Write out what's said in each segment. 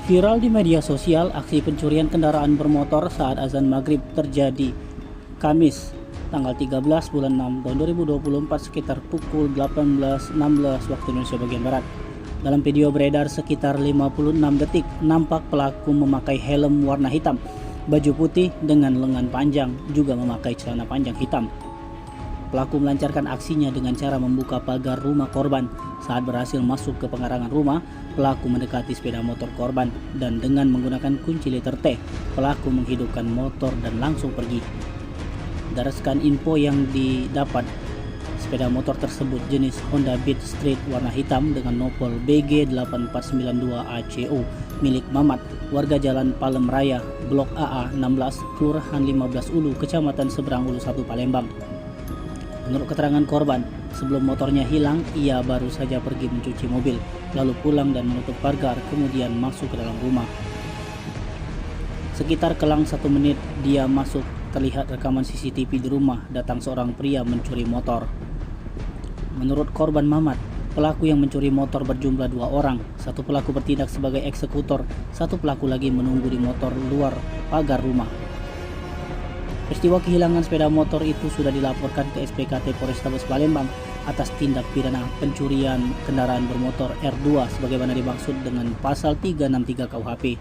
Viral di media sosial, aksi pencurian kendaraan bermotor saat azan maghrib terjadi Kamis, tanggal 13 bulan 6 tahun 2024 sekitar pukul 18.16 waktu Indonesia bagian Barat. Dalam video beredar sekitar 56 detik, nampak pelaku memakai helm warna hitam, baju putih dengan lengan panjang, juga memakai celana panjang hitam. Pelaku melancarkan aksinya dengan cara membuka pagar rumah korban. Saat berhasil masuk ke pengarangan rumah, pelaku mendekati sepeda motor korban dan dengan menggunakan kunci liter T, pelaku menghidupkan motor dan langsung pergi. Berdasarkan info yang didapat, sepeda motor tersebut jenis Honda Beat Street warna hitam dengan nopol BG 8492 ACU milik Mamat, warga Jalan Palem Raya, Blok AA 16, Kelurahan 15 Ulu, Kecamatan Seberang Ulu 1, Palembang. Menurut keterangan korban, sebelum motornya hilang, ia baru saja pergi mencuci mobil, lalu pulang dan menutup pagar, kemudian masuk ke dalam rumah. Sekitar kelang 1 menit dia masuk, terlihat rekaman CCTV di rumah, datang seorang pria mencuri motor. Menurut korban Mamat, pelaku yang mencuri motor berjumlah 2 orang. Satu pelaku bertindak sebagai eksekutor, satu pelaku lagi menunggu di motor luar pagar rumah. Peristiwa kehilangan sepeda motor itu sudah dilaporkan ke SPKT Polrestabes Palembang atas tindak pidana pencurian kendaraan bermotor R2 sebagaimana dimaksud dengan pasal 363 KUHP.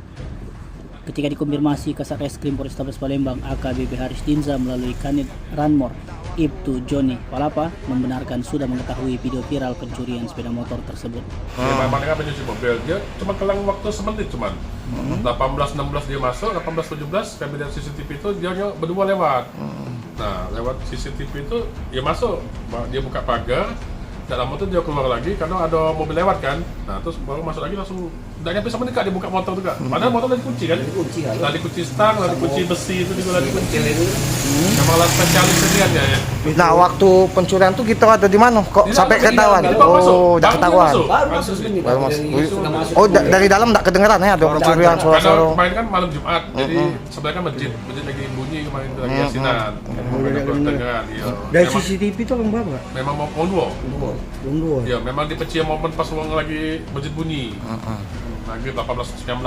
Ketika dikonfirmasi Kasat Reskrim Polrestabes Palembang AKBP Haris Dinza melalui Kanit Ranmor Ibtu Joni Palapa membenarkan sudah mengetahui video viral pencurian sepeda motor tersebut. Mereka penyusi mobil, dia cuma kelang waktu semenit cuman. 18.16 dia masuk, 18.17 kami lihat CCTV itu dia berdua lewat. Nah lewat CCTV itu dia masuk, dia buka pagar, dalam motor dia keluar lagi karena ada mobil lewat kan. Nah terus baru masuk lagi langsung tidak nyampe semenit Kak dia buka motor juga. Padahal motor udah dikunci kan? Udah dikunci stang, udah dikunci besi itu juga udah dikunci. Memang lah spesialis senian ya. Nah waktu pencurian tuh kita ada di mana? Kok sampai ketahuan? Oh udah ketahuan. Baru masuk. Oh dari dalam nggak kedengeran ya ada pencurian suara-suara. Karena kemarin kan malam Jumat, jadi sebenarnya kan masjid lagi bunyi kemarin lagi asinan. Dari CCTV itu orang berapa? Memang mau dua. Ya memang dipecah momen pas uang lagi masjid bunyi. Lagi 18.19.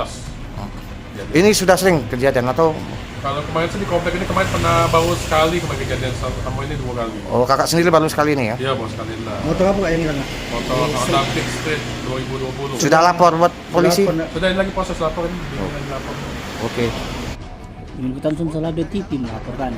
Ini sudah sering kejadian atau? Kalau kemarin sih di komplek ini kemarin pernah baru sekali kemarin kejadian sama ini 2 kali. Oh kakak sendiri baru sekali ini ya? Iya baru sekali lah. Motor apa yang hilang? Motor Honda Beat Street 2020. Sudah lapor buat polisi? Sudah ini lagi proses lapor ini. Oke. Tim Liputan Sumsel Update TV melaporkan.